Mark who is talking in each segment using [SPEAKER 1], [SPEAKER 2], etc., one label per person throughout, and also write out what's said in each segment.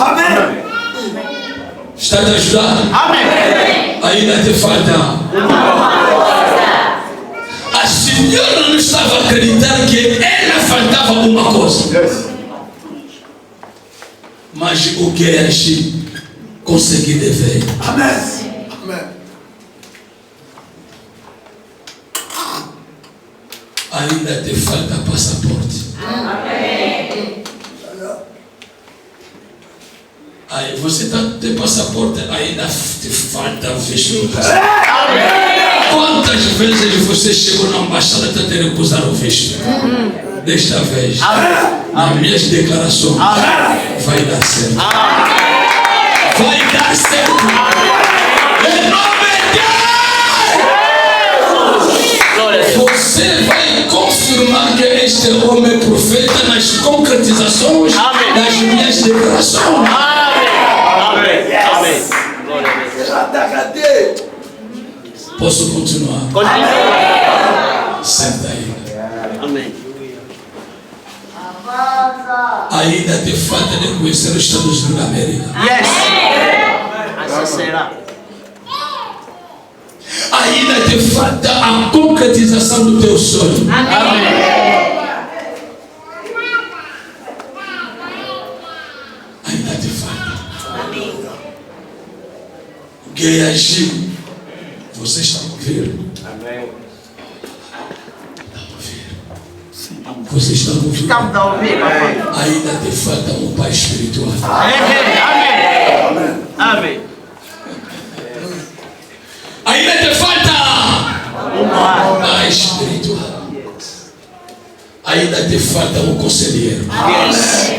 [SPEAKER 1] Amém.
[SPEAKER 2] Está te ajudando?
[SPEAKER 1] Amém.
[SPEAKER 2] Ainda te falta. A senhora não estava acreditando que ela faltava uma coisa.
[SPEAKER 1] Yes.
[SPEAKER 2] Mas o que é agir? Conseguir dever.
[SPEAKER 1] Amém. Amém.
[SPEAKER 2] Ainda te falta passaporte.
[SPEAKER 3] Amém.
[SPEAKER 2] Aí você tem passaporte, ainda te falta visto. Quantas vezes você chegou na embaixada e tendo que usar o visto? Desta vez, nas minhas declarações, vai dar certo. Vai dar certo. Em nome de Deus. Você vai confirmar que este homem é profeta nas concretizações das minhas declarações.
[SPEAKER 3] Amém. Amém.
[SPEAKER 2] Posso continuar?
[SPEAKER 3] Continua.
[SPEAKER 2] Senta aí.
[SPEAKER 3] Amém.
[SPEAKER 2] Ainda te falta de conhecer os Estados Unidos da América.
[SPEAKER 3] Yes. Assim será.
[SPEAKER 2] Ainda te falta a concretização do teu sonho. Ainda te falta. O que é agir? Você está a ouvir?
[SPEAKER 3] Amém.
[SPEAKER 2] Você está a ouvir?
[SPEAKER 3] Estamos a ouvir, papai.
[SPEAKER 2] Ainda te falta um pai espiritual.
[SPEAKER 3] Amém. Amém.
[SPEAKER 2] Ainda te falta um pai espiritual. Ainda te falta um conselheiro.
[SPEAKER 3] Yes.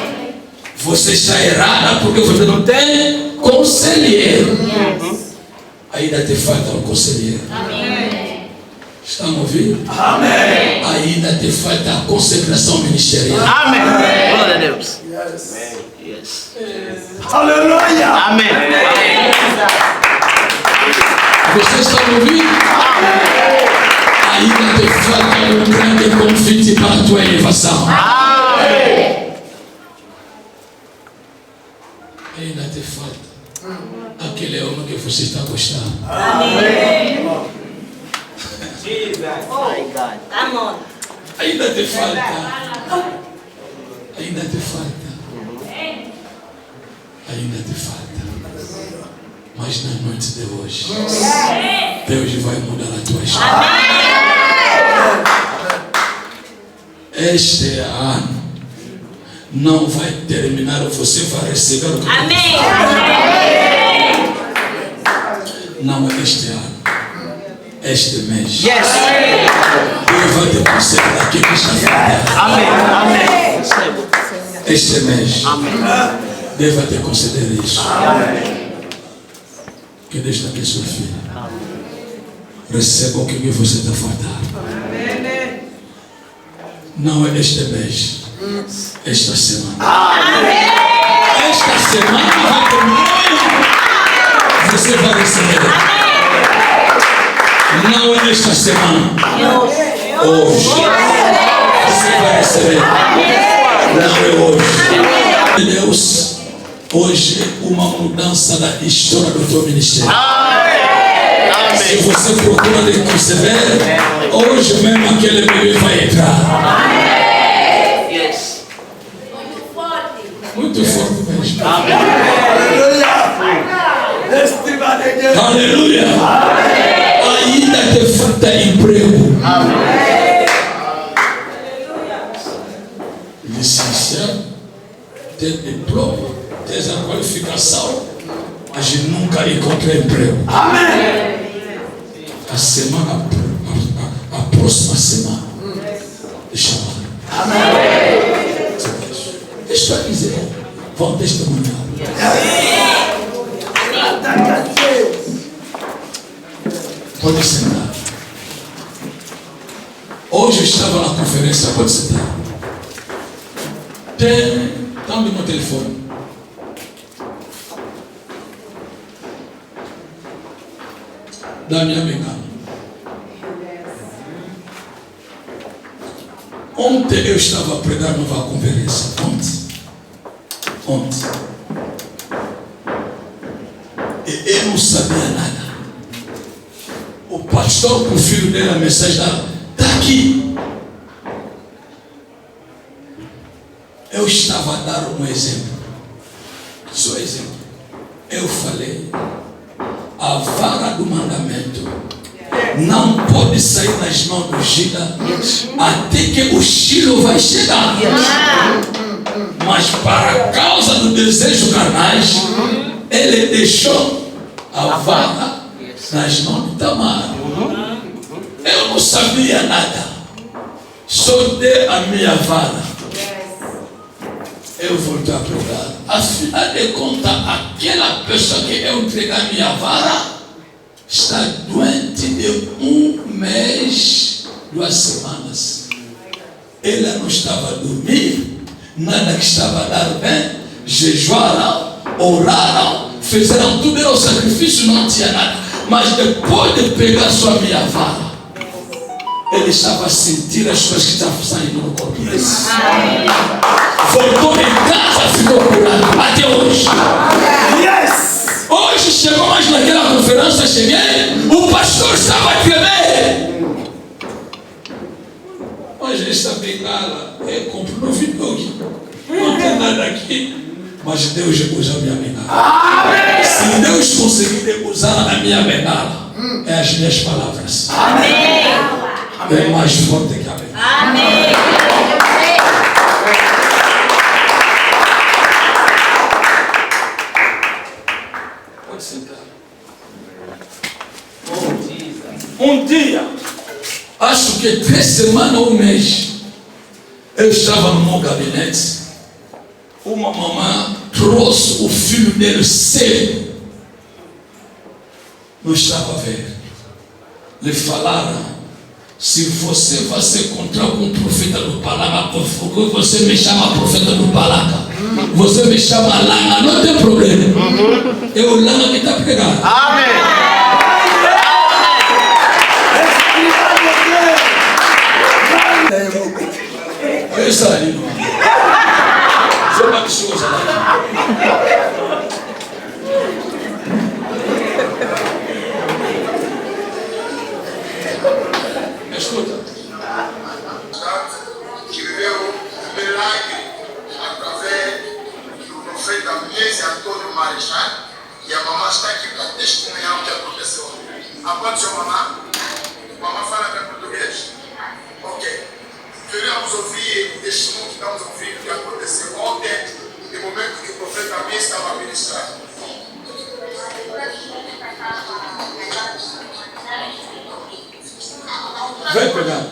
[SPEAKER 2] Você está errada porque você não tem conselheiro. Ainda te falta um conselheiro. Estão a ouvir?
[SPEAKER 1] Amém.
[SPEAKER 2] Ainda te falta a consagração ministerial.
[SPEAKER 3] Amém. Glória a Deus.
[SPEAKER 1] Yes.
[SPEAKER 3] Yes.
[SPEAKER 1] Aleluia.
[SPEAKER 3] Amém.
[SPEAKER 2] Você está a ouvir? Ainda te falta um grande convite para a tua elevação.
[SPEAKER 3] Amém.
[SPEAKER 2] Ainda te falta aquele homem que você está gostando.
[SPEAKER 3] My God.
[SPEAKER 4] Come on.
[SPEAKER 2] Ainda te falta. Ainda te falta. Ainda te falta. Mas na noite de hoje, Deus vai mudar a tua história. Este ano não vai terminar, você vai receber o que
[SPEAKER 4] Amém.
[SPEAKER 2] não é este ano. Este mês.
[SPEAKER 3] Yes.
[SPEAKER 2] Deus vai te conceder aquilo que está faltando.
[SPEAKER 3] Amém. Amém. Recebo.
[SPEAKER 2] Este mês.
[SPEAKER 3] Amém.
[SPEAKER 2] Deus vai te conceder isso.
[SPEAKER 3] Amém.
[SPEAKER 2] Que Deus te abençoe, filho. Receba o que você está faltando. Não é este mês. Esta semana. Esta semana vai terminar. Você vai receber. Não é esta semana. Hoje. Você vai receber. Não é hoje. Deus, hoje uma mudança da história do teu ministério. Se você procura de receber, hoje mesmo aquele bebê vai entrar.
[SPEAKER 3] Yes.
[SPEAKER 2] Muito forte mesmo.
[SPEAKER 1] Aleluia. Estima de Deus.
[SPEAKER 2] Aleluia. Ainda te falta emprego. Licenciado, tem diploma, tem a qualificação, mas nunca encontrou emprego.
[SPEAKER 1] Amém.
[SPEAKER 2] A semana, a próxima semana, deixa lá.
[SPEAKER 1] Amém.
[SPEAKER 2] Deixa eu dizer, vão testemunhar. Pode sentar. Hoje eu estava na conferência, pode sentar. Está no meu telefone. Da minha mecânica. Ontem eu estava pregando numa conferência. Ontem. Ele não sabia nada. O pastor com o filho dele, a mensagem está aqui. Eu estava a dar um exemplo. Só exemplo. Eu falei, a vara do mandamento não pode sair nas mãos do Gila até que o Shiloh vai chegar. Mas para causa do desejo carnais, ele deixou a vara nas mãos de Tamar. Eu não sabia nada, só dei a minha vara. Eu voltei a pregar. Afinal de contas, aquela pessoa que eu entreguei a minha vara está doente de 1 mês, 2 semanas. Ela não estava a dormir, nada que estava a dar bem. Jejuaram, oraram, fizeram tudo, era o sacrifício, não tinha nada. Mas depois de pegar sua minha vara, ele estava a sentir as coisas que estavam saindo no corpo dele. Voltou em casa, ficou curado até hoje.
[SPEAKER 1] Yes!
[SPEAKER 2] Hoje chegou mais naquela conferência, cheguei, o pastor estava a tremer. Hoje esta bengala é compro no Vidog. Não tem nada aqui. Mas Deus usa a minha bengala. Se Deus conseguir usar a minha bengala, é as minhas palavras. É mais forte que a bengala. Pode sentar. Um dia, acho que 3 semanas ou 1 mês, eu estava no meu gabinete. Uma mamãe trouxe o filho dele cedo. Não estava a ver. Lhe falaram: se você vai se encontrar com o profeta do Palaca, porque você me chama profeta do Palaca, você me chama Langa, não tem problema. É o Langa que está pregando.
[SPEAKER 3] Amém.
[SPEAKER 1] Espírito de Deus.
[SPEAKER 2] Isso aí. Foi uma pessoa lá. Escuta.
[SPEAKER 4] Que viveu um milagre através do profeta Luiz Antônio Marechal, e a mamãe está aqui para testemunhar o que aconteceu. Aponte sua mamãe. Mamãe fala bem português? Ok. Queremos ouvir o testemunho que estamos ouvindo que aconteceu ontem, no momento que o profeta Luiz estava ministrando.
[SPEAKER 2] Vem pegar.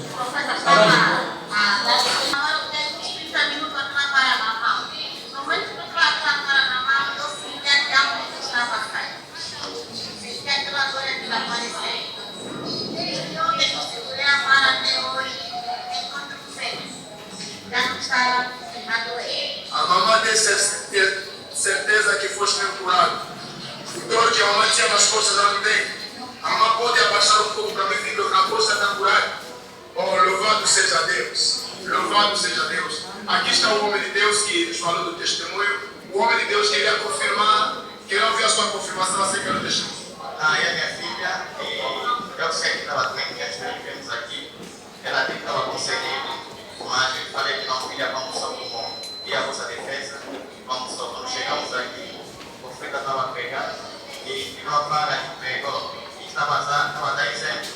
[SPEAKER 4] A mamãe tem certeza que foste curado. O dor que a mamãe tinha nas costas não tem. A mamãe pode abaixar um pouco para mim, filho, na costa está curada. Oh, louvado seja Deus. Louvado seja Deus. Aqui está o homem de Deus que nos falou do testemunho. O homem de Deus queria confirmar, queria ouvir a sua confirmação acerca do testemunho.
[SPEAKER 5] Ah, e a minha filha, eu sei que estava doente, que estivemos aqui, ela disse que estava conseguindo, mas eu falei que não ia, vamos só como ia a vossa defesa, vamos só, quando chegamos aqui, o profeta estava pregando, e tirou a vara e pregou, e estava a dar exemplo,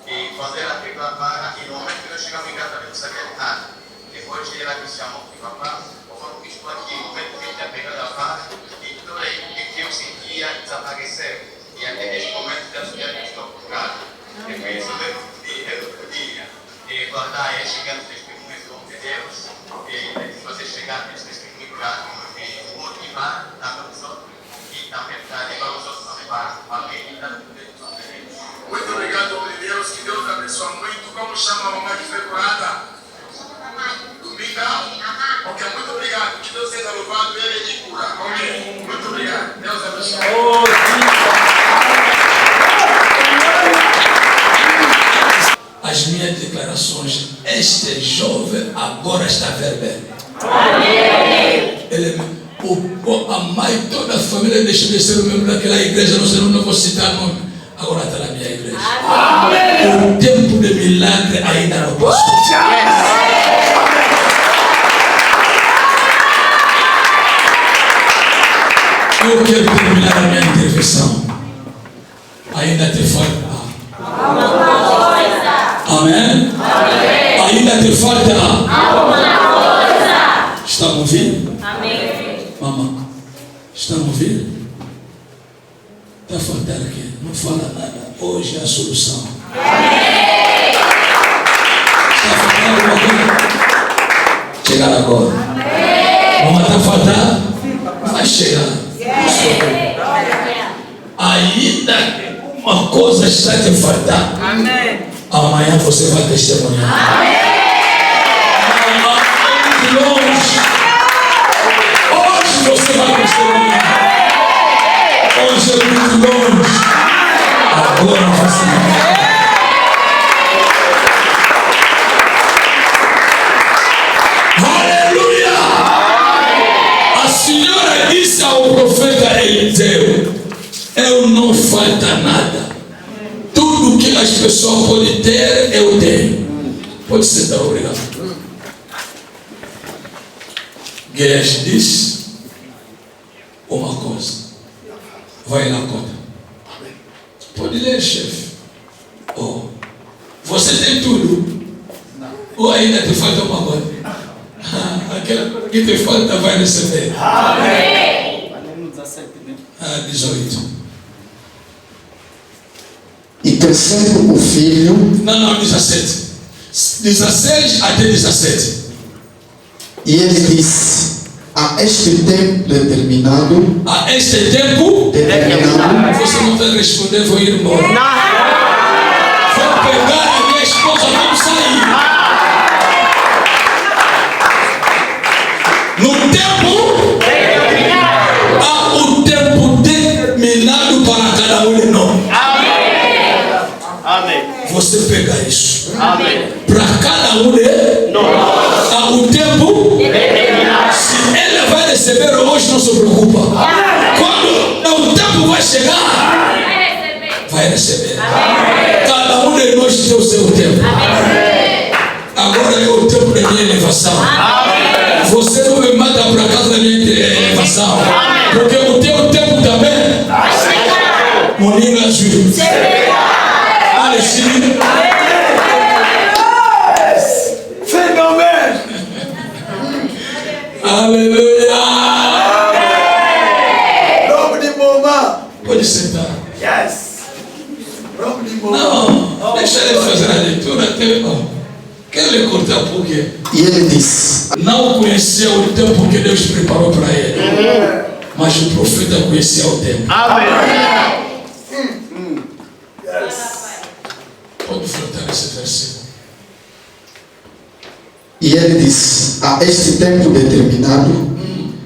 [SPEAKER 5] e quando ela pegou a vara, e no momento que nós chegamos em casa, eu não sabia de nada, depois ela me chamou, e papá, como estou aqui, no momento que eu tinha pegado a vara, e tudo aí que eu sentia desapareceu. E até neste momento Deus quer que estou curado. E por isso eu podia guardar e chegar nos testemunhos de Deus, e fazer chegar nesse testemunho para motivar também os outros e também para levar os outros também para a medida do Deus.
[SPEAKER 4] Muito obrigado, homem de Deus. Que Deus abençoe muito. Como chama a mamãe que foi curada? Dominga? Ok, muito obrigado. Que Deus seja louvado, ele te cura. Ok, muito obrigado. Deus abençoe.
[SPEAKER 2] As minhas declarações, este jovem agora está vermelho. Ele, a mãe e toda a família deixou de ser membro daquela igreja, não vou citar nome, agora está na minha igreja. O tempo de milagre ainda não passou. Eu quero terminar a minha intervenção. Ainda te falta. Amém? Ainda te falta. Está me ouvindo?
[SPEAKER 6] Amém.
[SPEAKER 2] Mamãe, está me ouvindo? Está faltando aqui. Não fala nada. Hoje é a solução. Está faltando alguma coisa? Chegar agora. Mamãe, está faltando? Vai chegar. Ainda uma coisa está te faltando.
[SPEAKER 6] Amém.
[SPEAKER 2] Amanhã você vai testemunhar.
[SPEAKER 6] Amém.
[SPEAKER 2] Hoje você vai testemunhar. Hoje é muito longe. Agora você vai. Aleluia! A senhora disse ao profeta Eliseu: eu não falta nada. Tudo que as pessoas podem ter, eu tenho. Pode sentar, obrigado. Geazi disse uma coisa. Vai na conta. Pode ler, chefe. Oh, você tem tudo? Ou ainda te falta uma coisa? Aquela coisa que te falta vai receber.
[SPEAKER 6] Amém.
[SPEAKER 2] 18.
[SPEAKER 7] E crescendo o filho.
[SPEAKER 2] Não, 17. 16 até 17.
[SPEAKER 7] E ele disse: a este tempo determinado.
[SPEAKER 2] A este tempo
[SPEAKER 7] Determinado.
[SPEAKER 2] você não vai responder, vou ir embora. Vou pegar a minha esposa, vamos sair. No tempo, há um tempo determinado para cada um de nós.
[SPEAKER 3] Amém.
[SPEAKER 2] Você pega isso.
[SPEAKER 3] Amém.
[SPEAKER 2] Para cada um de nós. Há um tempo. Se ele vai receber hoje, não se preocupa. Quando o tempo vai chegar, vai receber. Cada um de nós tem o seu tempo. Agora é o tempo da minha elevação. Você não me manda para casa da minha elevação. Porque o teu tempo também. Moninga azul. Alexandre.
[SPEAKER 1] Fenômeno.
[SPEAKER 2] Aleluia.
[SPEAKER 1] Nome de mamãe.
[SPEAKER 2] Pode sentar.
[SPEAKER 1] Yes. Nome de mamãe.
[SPEAKER 2] Não, deixa ele fazer a leitura até. Quero lhe cortar um pouquinho.
[SPEAKER 7] E ele disse:
[SPEAKER 2] Não conhecia o tempo que Deus preparou para ele. Mas o profeta conhecia o tempo. Pode voltar esse versículo.
[SPEAKER 7] E ele disse: a este tempo determinado,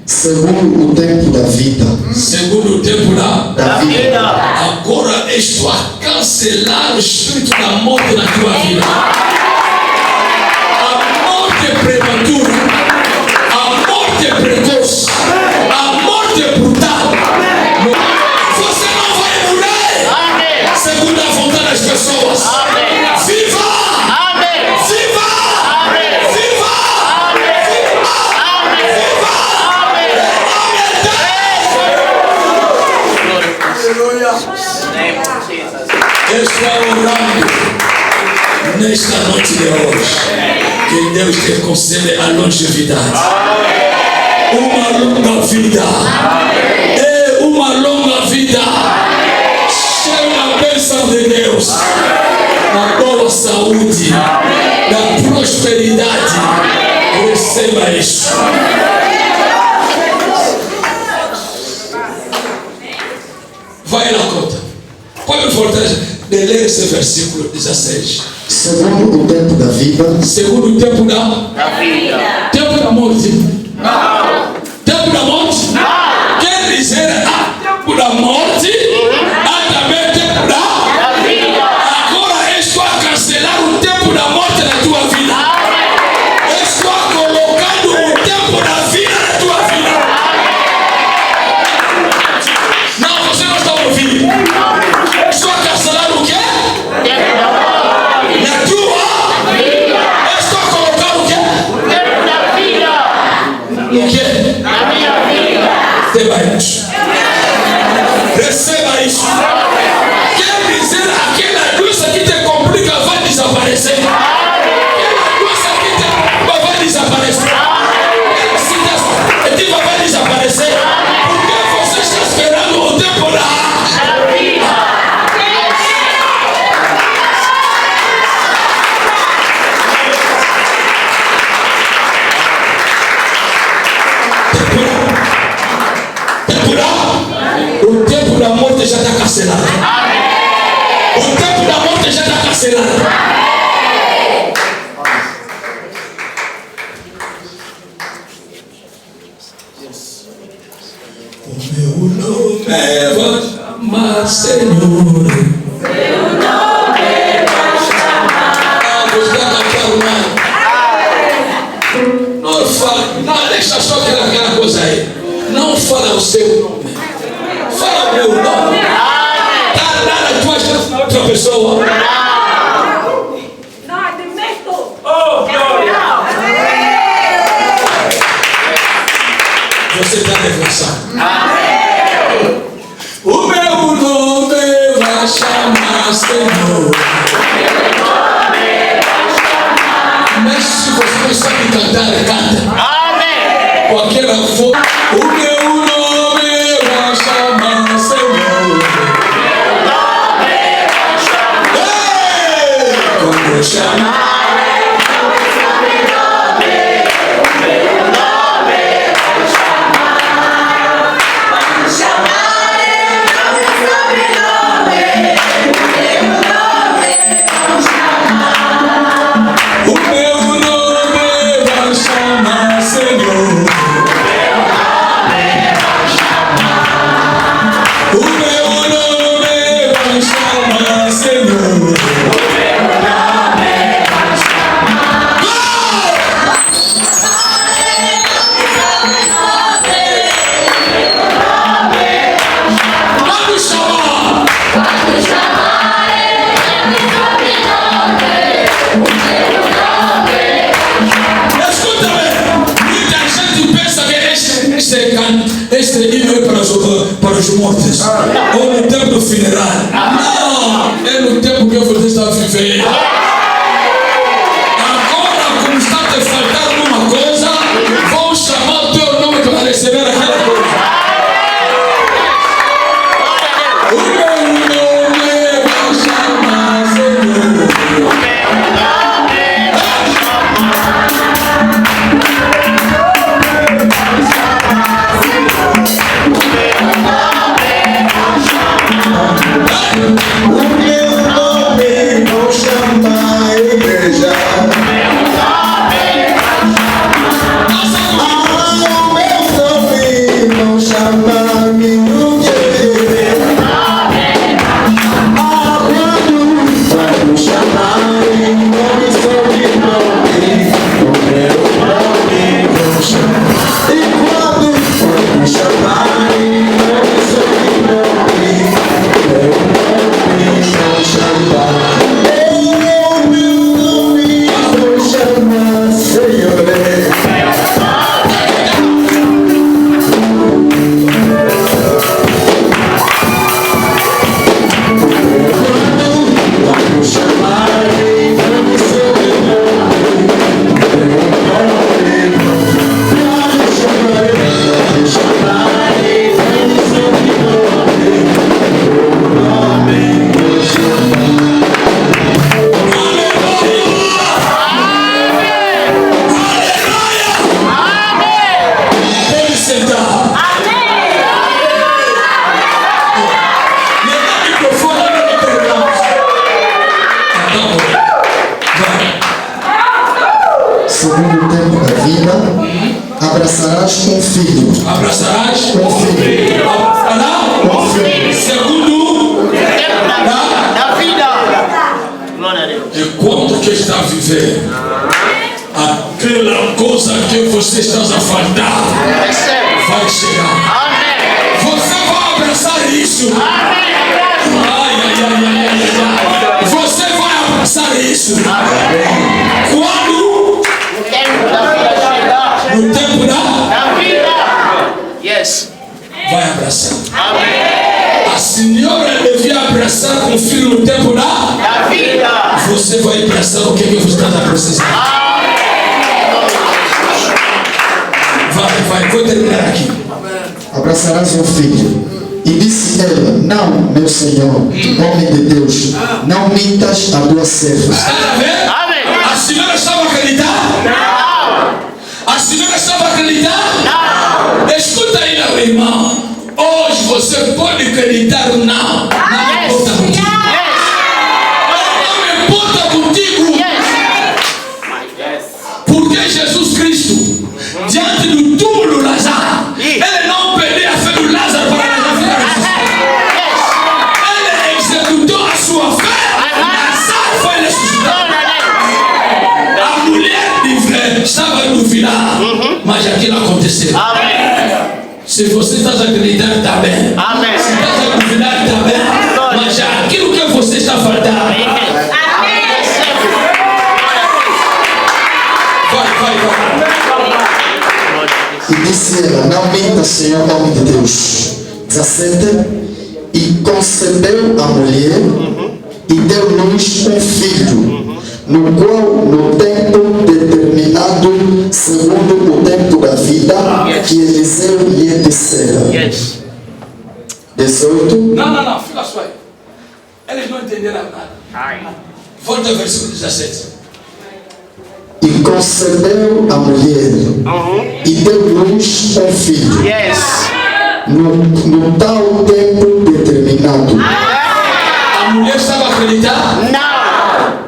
[SPEAKER 7] segundo o tempo da vida.
[SPEAKER 2] Segundo o tempo
[SPEAKER 7] Da vida.
[SPEAKER 2] agora estou a cancelar o espírito da morte na tua vida. A morte prematura, a morte precoce, a morte brutal. Você não vai morrer segundo a vontade das pessoas. Viva! Viva! Viva!
[SPEAKER 1] Aleluia.
[SPEAKER 3] Name of Jesus.
[SPEAKER 2] Eu estou orando nesta noite de hoje que Deus te conceda a longevidade, uma longa vida, uma longa vida cheia da bênção de Deus, da boa saúde, da prosperidade. Receba isso. Vai na conta. Pode me fortalecer de ler esse versículo 16.
[SPEAKER 7] Segundo o tempo da vida.
[SPEAKER 2] Segundo o tempo da
[SPEAKER 3] vida.
[SPEAKER 2] tempo da morte. Não. Tempo da morte? Não. Quer dizer, há tempo da morte, há também tempo da vida. Agora estou a cancelar o tempo da morte na tua vida. Estou colocando o tempo da vida na tua vida. Receba isso. Receba isso. Quer dizer, aquela coisa que te complica vai desaparecer. Aquela coisa que vai desaparecer. Aquela situação vai desaparecer. Porque você está esperando o tempo da vida. O tempo da morte já está cancelado. O tempo da morte já está cancelado. O meu nome vai chamar Senhor. Meu nome vai chamar. Você vai cantar o nome. Não fala, não, deixa só aquela coisa aí. Não fala o seu nome. Fala o meu nome. Tá nada, tu acha outra pessoa.
[SPEAKER 6] Não, é de medo.
[SPEAKER 2] Você está desgraçado. O meu nome vai chamar Senhor. Mas se você não sabe cantar, canta. Com aquela voz. O meu nome vai chamar Senhor. Quando eu chamar. Este hino é para os mortos. Ou no tempo do funeral. Não, é no tempo que você está vivendo. Agora, como está te faltando uma coisa, vão chamar o teu nome para receber aquela coisa. O meu nome vai chamar Senhor.
[SPEAKER 7] Segundo tempo da vida, abraçarás um filho.
[SPEAKER 2] Abraçarás
[SPEAKER 7] Um filho.
[SPEAKER 2] Abraçarás
[SPEAKER 7] Um filho.
[SPEAKER 2] segundo
[SPEAKER 3] Da vida. Glória a Deus.
[SPEAKER 2] enquanto que está vivendo. Aquela coisa que você está a faltar
[SPEAKER 3] Recebe.
[SPEAKER 2] vai chegar.
[SPEAKER 3] Amém.
[SPEAKER 2] Você vai abraçar isso.
[SPEAKER 3] Amém.
[SPEAKER 2] Ai. Você vai abraçar isso. Quando?
[SPEAKER 3] O tempo da vida chegar.
[SPEAKER 2] No tempo da
[SPEAKER 3] Da vida. Yes.
[SPEAKER 2] vai abraçar.
[SPEAKER 3] Amém.
[SPEAKER 2] A senhora devia abraçar com o filho no tempo
[SPEAKER 3] Da vida.
[SPEAKER 2] você vai abraçar o que você está precisando. Vai, vou terminar aqui.
[SPEAKER 7] Abraçarás um filho. E disse ela: não, meu Senhor, homem de Deus, não mintas a tua serva.
[SPEAKER 2] Está a ver?
[SPEAKER 3] Amém.
[SPEAKER 2] A senhora estava acreditando?
[SPEAKER 3] Não.
[SPEAKER 2] A senhora estava acreditando?
[SPEAKER 3] Não.
[SPEAKER 2] Escuta aí, meu irmão. Hoje você pode acreditar ou não. Não importa contigo. Não importa contigo. Porque Jesus Cristo, diante do túmulo Lázaro, ele não perdeu a fé do Lázaro para Lázaro ficar ressuscitado. Ele executou a sua fé. Lázaro foi ressuscitado. A mulher estava duvidando, mas aquilo aconteceu.
[SPEAKER 3] Amém.
[SPEAKER 2] Se você está acreditando, está bem.
[SPEAKER 3] Amém.
[SPEAKER 2] Se está a duvidar, está bem. Mas aquilo que você está faltando. Vai.
[SPEAKER 7] E disse ela: não mintas, Senhor, homem de Deus. 17. E concebeu a mulher e deu-nos um filho, no qual no tempo determinado, segundo o tempo da vida, que Eliseu lhe dissera. 18.
[SPEAKER 2] Não, fica só aí. Eles não entenderam nada. Volta ao versículo 17.
[SPEAKER 7] E concebeu a mulher e deu-nos um filho, no tal tempo determinado.
[SPEAKER 2] A mulher estava acreditando?
[SPEAKER 3] Não.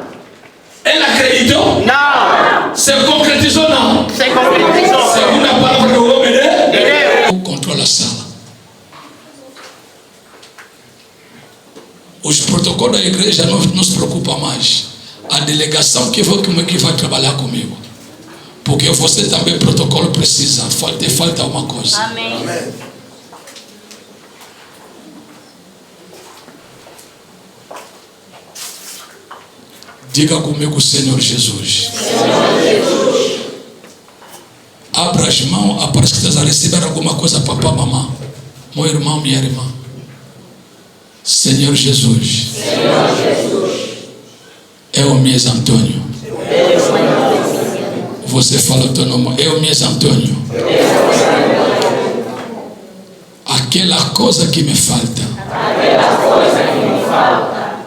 [SPEAKER 2] Ela acreditou?
[SPEAKER 3] Não.
[SPEAKER 2] Se concretizou não?
[SPEAKER 3] Se concretizou.
[SPEAKER 2] Segundo a palavra do homem de
[SPEAKER 3] Deus.
[SPEAKER 2] Deus. Controla a sala. Os protocolos da igreja não se preocupam mais. A delegação que vai trabalhar comigo. Porque você também, protocolo precisa. Falta alguma coisa.
[SPEAKER 6] Amém.
[SPEAKER 2] Diga comigo, Senhor Jesus. Abra as mãos, parece que estás a receber alguma coisa, papá, mamãe. Meu irmão, minha irmã. Senhor Jesus. Eu, Mies Antônio. Você fala o teu nome. Eu, Mies Antônio. Aquela coisa que me falta.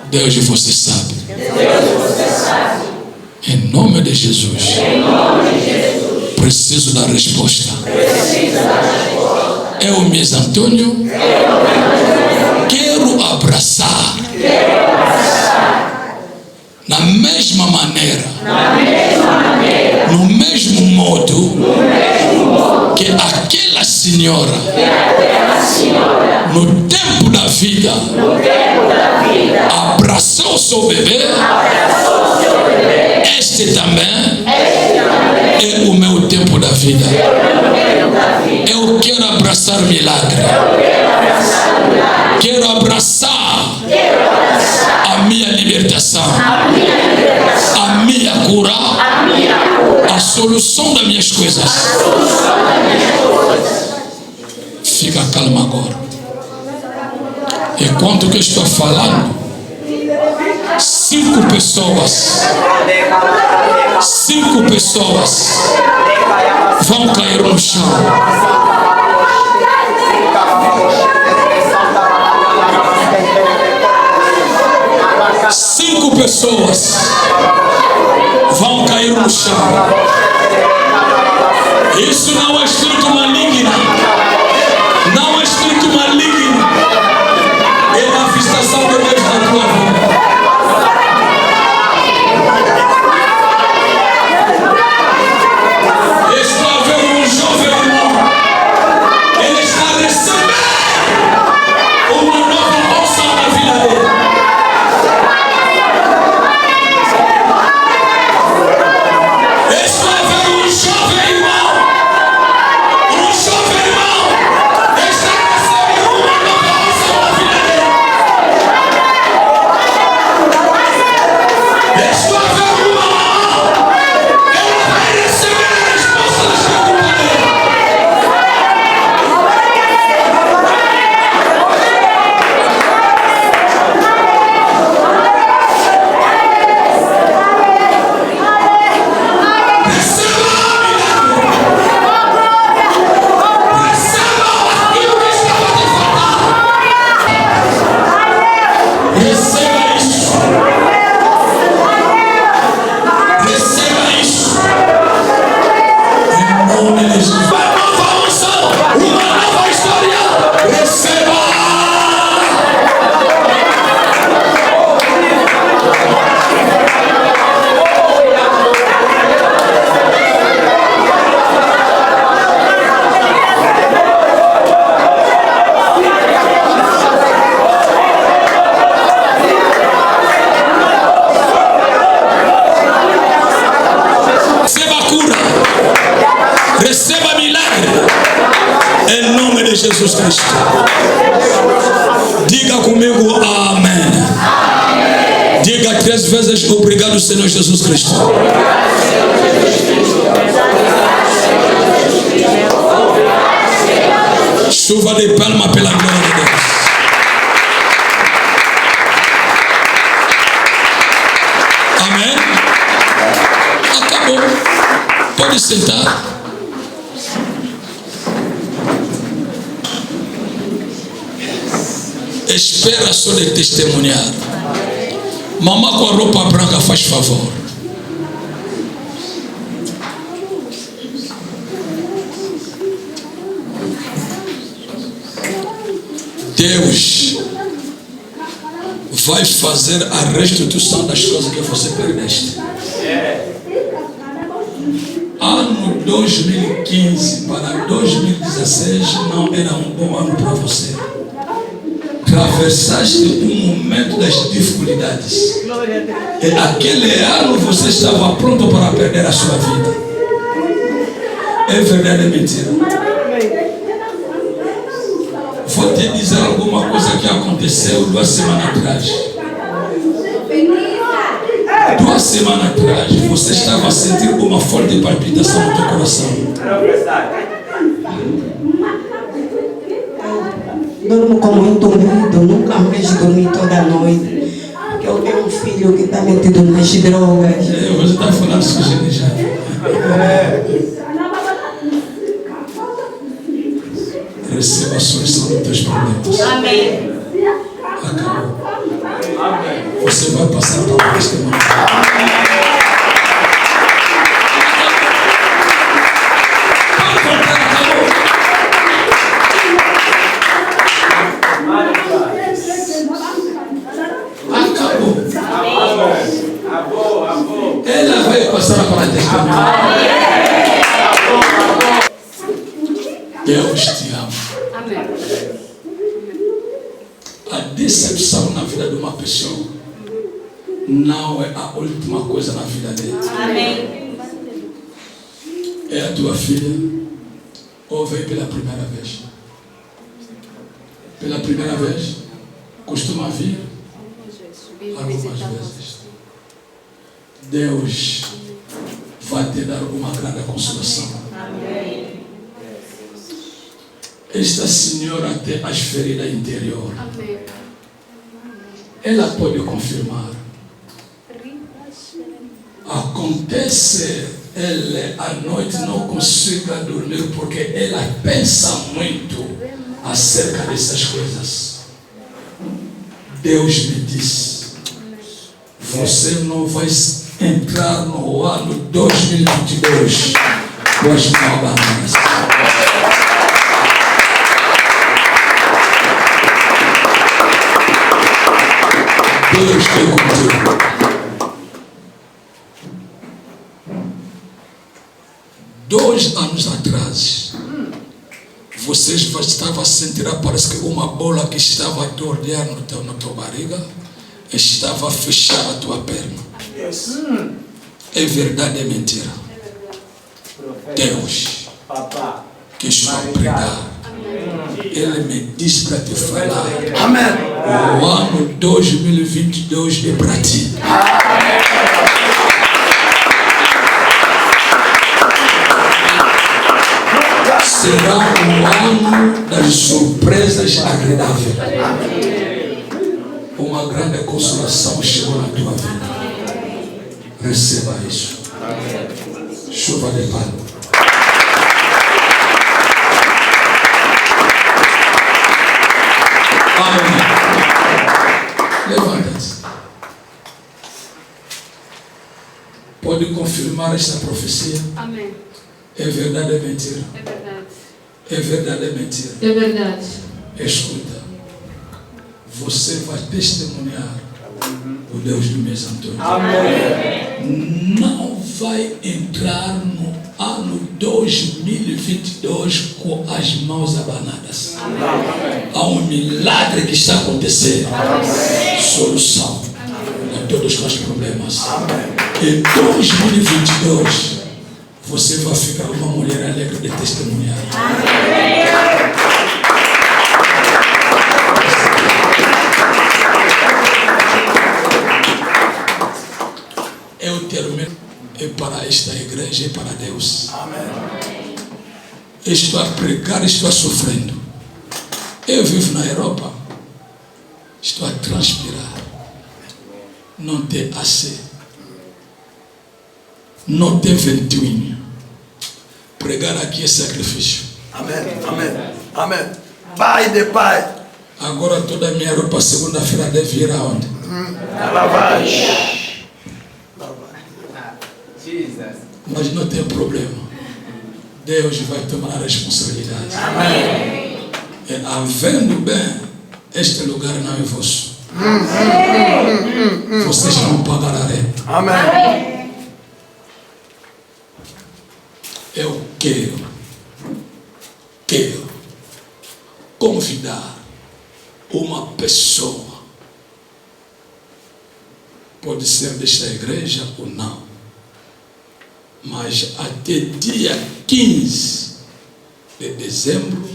[SPEAKER 2] Deus, você sabe. Em nome de Jesus. Preciso da resposta. Eu, Mies Antônio, quero abraçar na mesma maneira, no mesmo modo que aquela senhora, no tempo da vida, abraçou seu bebê. Este também é o meu tempo da vida. Eu quero abraçar milagre. Quero abraçar a minha libertação, a minha cura, a solução das minhas coisas. Fica calmo agora. Enquanto que eu estou falando, 5 pessoas vão cair no chão. Cinco pessoas vão cair no chão. Isso não é espírito maligno. Não é espírito maligno. É a manifestação de Deus na tua vida. Estou a ver um jovem irmão. Ele está recebendo uma nova unção na vida dele. Estou a ver um jovem irmão. Jesus Cristo. Diga comigo amém. Diga 3 vezes obrigado, Senhor Jesus Cristo. Chuva de palma pela glória de Deus. Amém? Acabou. Pode sentar. Espera só de testemunhar. Mamãe com a roupa branca, faz favor. Deus vai fazer a restituição das coisas que você perdeste. Ano 2015 para 2016 não era um bom ano para você. Atravessaste um momento das dificuldades. E aquele ano você estava pronto para perder a sua vida. É verdade ou mentira? Vou te dizer alguma coisa que aconteceu 2 semanas atrás. 2 semanas atrás, você estava a sentir uma forte palpitação no teu coração.
[SPEAKER 8] Durmo com muito medo, nunca mais dormi toda noite. Porque eu tenho um filho que está metido nas drogas.
[SPEAKER 2] Você está falando sujeito já. Receba a solução dos teus problemas.
[SPEAKER 6] Amém.
[SPEAKER 2] Acabou. Você vai passar para o testemunho. Acabou. Ela vai passar para o testemunho. Deus te ama.
[SPEAKER 6] Amém.
[SPEAKER 2] A decepção na vida de uma pessoa não é a última coisa na vida dele.
[SPEAKER 6] Amém.
[SPEAKER 2] É a tua filha ou veio pela primeira vez? Pela primeira vez? Costuma vir algumas vezes. Deus vai te dar uma grande consolação.
[SPEAKER 6] Amém.
[SPEAKER 2] Esta senhora tem as feridas interiores.
[SPEAKER 6] Amém.
[SPEAKER 2] Ela pode confirmar. Acontece, ela à noite não consiga dormir porque ela pensa muito acerca dessas coisas. Deus me disse: você não vai entrar no ano 2022 com as mãos abandonadas. Deus é contigo. Dois anos atrás, vocês estavam a sentir, parece que uma bola que estava a tornear na tua barriga estava a fechar a tua perna. É verdade, é mentira? Deus quis obrigar. Ele me disse para te falar. Amém. O ano 2022 é para ti. Será um ano das surpresas agradáveis. Uma grande consolação chegou na tua vida. Receba isso. Chuva de palma. Amém. Levanta-te. Pode confirmar esta profecia?
[SPEAKER 6] Amém.
[SPEAKER 2] É verdade ou é mentira?
[SPEAKER 6] É verdade.
[SPEAKER 2] É verdade ou é mentira?
[SPEAKER 6] É verdade.
[SPEAKER 2] Escuta. Você vai testemunhar o Deus do mês Antônio. Amém. Não vai entrar no ano 2022 com as mãos abanadas. Amém. Há um milagre que está acontecendo. Amém. Solução a todos os problemas. Amém. Em 2022 você vai ficar uma mulher alegre de testemunhar. Amém. eu termino. É para esta igreja e para Deus.
[SPEAKER 1] Amém.
[SPEAKER 2] Estou a pregar, estou sofrendo. Eu vivo na Europa. Estou a transpirar. Não tem AC. Não tem ventoinho. Pregar aqui é sacrifício.
[SPEAKER 1] Amém. Amém. Amém. Pai de Pai.
[SPEAKER 2] Agora toda a minha roupa segunda-feira deve ir aonde?
[SPEAKER 1] A lavagem.
[SPEAKER 2] Mas não tem problema. Deus vai tomar a responsabilidade.
[SPEAKER 1] Amém.
[SPEAKER 2] Havendo bem, este lugar não é vosso. Vocês não pagarão renda.
[SPEAKER 1] Amém.
[SPEAKER 2] Eu quero convidar uma pessoa. Pode ser desta igreja ou não. Mas até dia 15 de dezembro,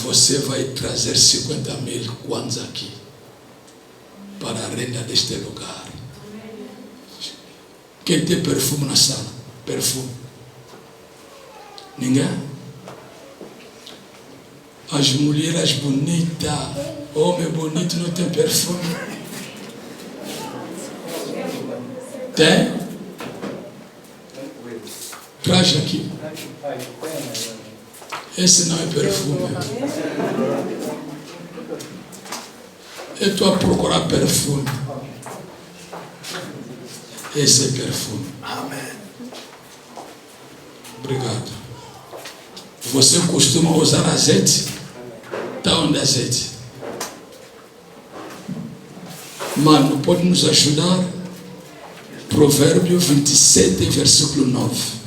[SPEAKER 2] você vai trazer 50 mil kwanzas aqui para a renda deste lugar. Quem tem perfume na sala? Perfume? Ninguém? As mulheres bonitas, homem bonito não tem perfume? Tem? Traz aqui. Esse não é perfume. Eu estou a procurar perfume. Esse é perfume.
[SPEAKER 1] Amém.
[SPEAKER 2] Obrigado. Você costuma usar azeite? Está onde é azeite? Mano, pode nos ajudar? Provérbio 27, versículo 9.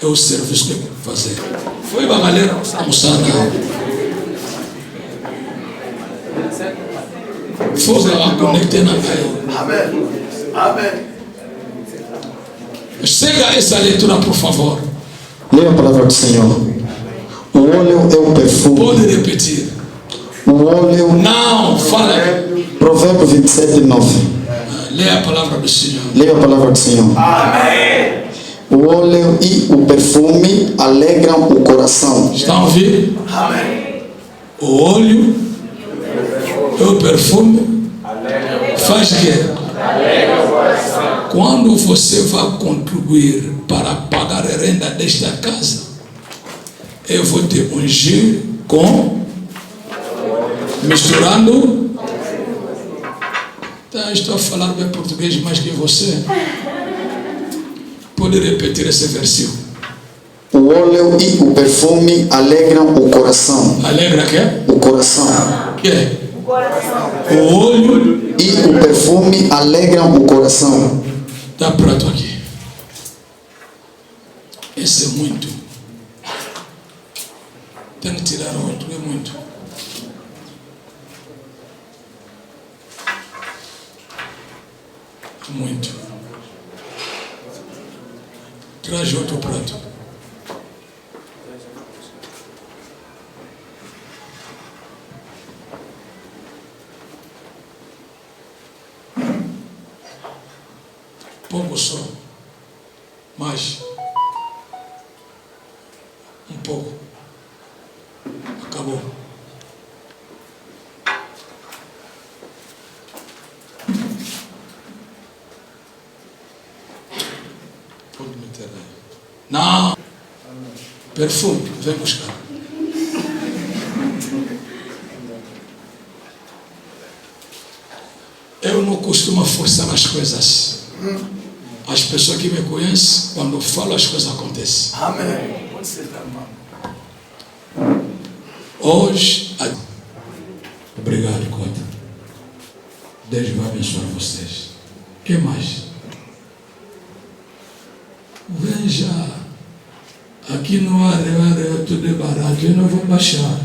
[SPEAKER 2] É o serviço que eu vou fazer. Foi para a galera almoçar lá. Foi a conectar na caia.
[SPEAKER 1] Amém. Amém.
[SPEAKER 2] Chega essa leitura, por favor.
[SPEAKER 7] Leia a palavra do Senhor. O óleo é o perfume.
[SPEAKER 2] Pode repetir.
[SPEAKER 7] O óleo.
[SPEAKER 2] Não, fala.
[SPEAKER 7] Provérbio 27, 9.
[SPEAKER 2] Leia a palavra do Senhor.
[SPEAKER 7] Leia a palavra do Senhor.
[SPEAKER 1] Amém.
[SPEAKER 7] O óleo e o perfume alegram o coração.
[SPEAKER 2] Estão ouvindo?
[SPEAKER 1] Amém.
[SPEAKER 2] O óleo e o perfume faz o quê? Quando você vai contribuir para pagar a renda desta casa, eu vou te ungir com, misturando. Estou a falar bem português mais que você. Pode repetir esse versículo.
[SPEAKER 7] O óleo e o perfume alegram o coração.
[SPEAKER 2] Alegra quê?
[SPEAKER 7] O coração.
[SPEAKER 2] Que é? O óleo
[SPEAKER 7] e o perfume alegram o coração.
[SPEAKER 2] Dá prato aqui. Esse é muito. Tem que tirar outro, é muito. Muito. Traz outro prato. Pouco só. Mais. Um pouco. Acabou. Pode meter aí. Não. Perfume. Vem buscar. Eu não costumo forçar as coisas. As pessoas que me conhecem, quando eu falo, as coisas acontecem.
[SPEAKER 1] Amém.
[SPEAKER 2] Hoje, obrigado, Cota. Deus vai abençoar vocês. O que mais? Veja, aqui no ar é tudo barato, eu não vou baixar.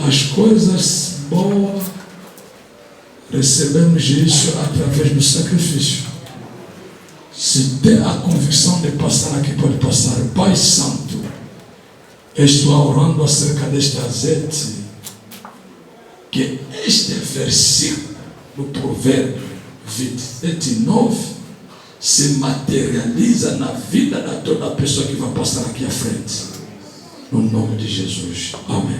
[SPEAKER 2] As coisas boas, recebemos isso através do sacrifício. Se tem a convicção de passar aqui, pode passar. Pai Santo, estou orando acerca deste azeite, que este versículo do Provérbio 29 se materializa na vida de toda pessoa que vai passar aqui à frente. No nome de Jesus. Amém.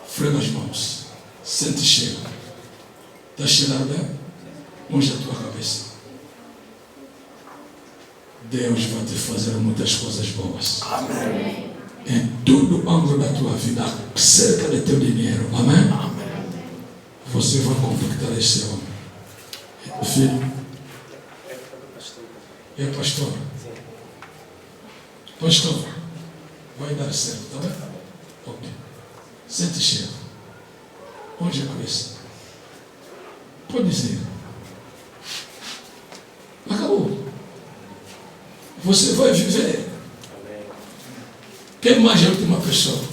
[SPEAKER 2] Frega as mãos. Sente cheiro. Está cheirando bem? Unge a tua cabeça. Deus vai te fazer muitas coisas boas.
[SPEAKER 1] Amém.
[SPEAKER 2] Em todo ângulo da tua vida, cerca de teu dinheiro. Amém?
[SPEAKER 1] Amém.
[SPEAKER 2] Você vai contactar esse homem. O filho. É pastor. Pastor. Vai dar certo, tá bem? Ok. Sente cheiro. Onde a cabeça? Pode dizer. Acabou. Você vai viver. Quem mais é a última pessoa?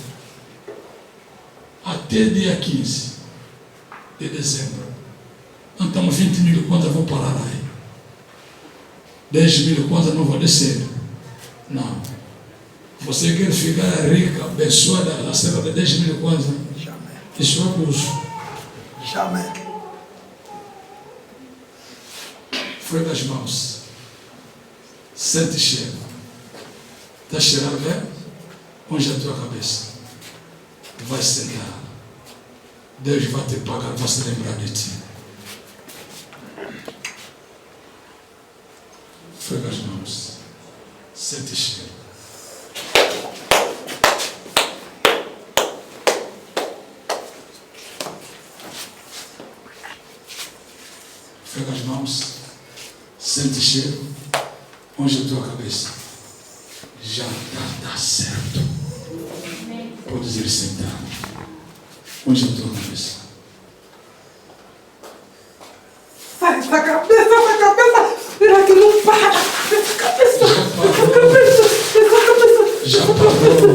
[SPEAKER 2] Até dia 15 de dezembro. Então 20 mil contas vão parar aí. 10 mil contas não vão descer. Não. Você quer ficar rica, abençoada, acerca de 10 mil contas?
[SPEAKER 1] Jamais.
[SPEAKER 2] Isso é abuso.
[SPEAKER 1] Jamais.
[SPEAKER 2] Frega as mãos. Sente cheiro. Está cheirando bem? Unge a tua cabeça. Vai sentar. Deus vai te pagar, vai se lembrar de ti. Frega as mãos. Sente cheiro. Frega as mãos. Sente cheiro. Unge a tua cabeça. Já está certo. Podes ir sentar. Unge a tua cabeça.
[SPEAKER 8] Sai essa cabeça. Será que não para? Essa cabeça.
[SPEAKER 2] Já parou.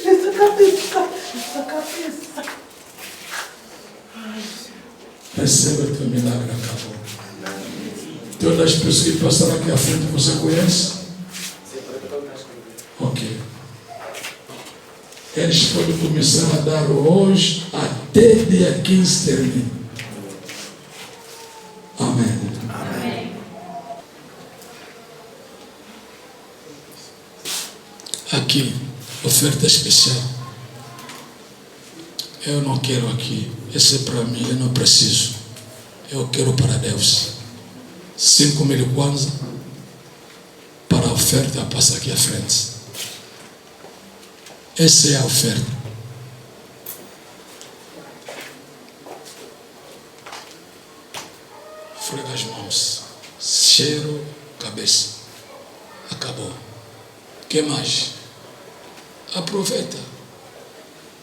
[SPEAKER 8] Essa cabeça.
[SPEAKER 2] Receba o teu milagre, acabou. Todas as pessoas que passaram aqui à frente, você conhece? Ok. Eles podem começar a dar hoje até dia 15 termina. Amém.
[SPEAKER 1] Amém.
[SPEAKER 2] Aqui, oferta especial. Eu não quero aqui. Esse é para mim, eu não preciso. Eu quero para Deus. 5.000 kwanza para a oferta, passa aqui à frente. Essa é a oferta. Frega as mãos. Cheiro, cabeça. Acabou. O que mais? Aproveita.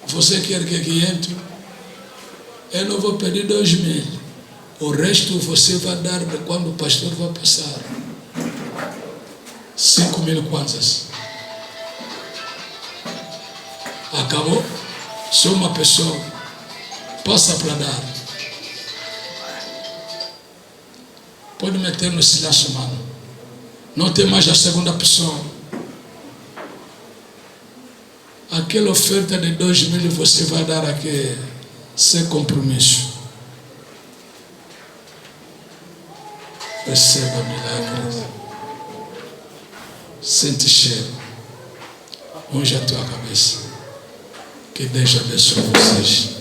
[SPEAKER 2] Você quer que 500? Eu não vou pedir 2.000. O resto você vai dar de quando o pastor vai passar. 5.000 kwanzas. Acabou? Só uma pessoa. Passa para dar. Pode meter no silêncio, mano. Não tem mais a segunda pessoa. Aquela oferta de 2.000 você vai dar aqui sem compromisso. Receba milagres. Sente cheiro. Unge a tua cabeça. Que Deus abençoe vocês.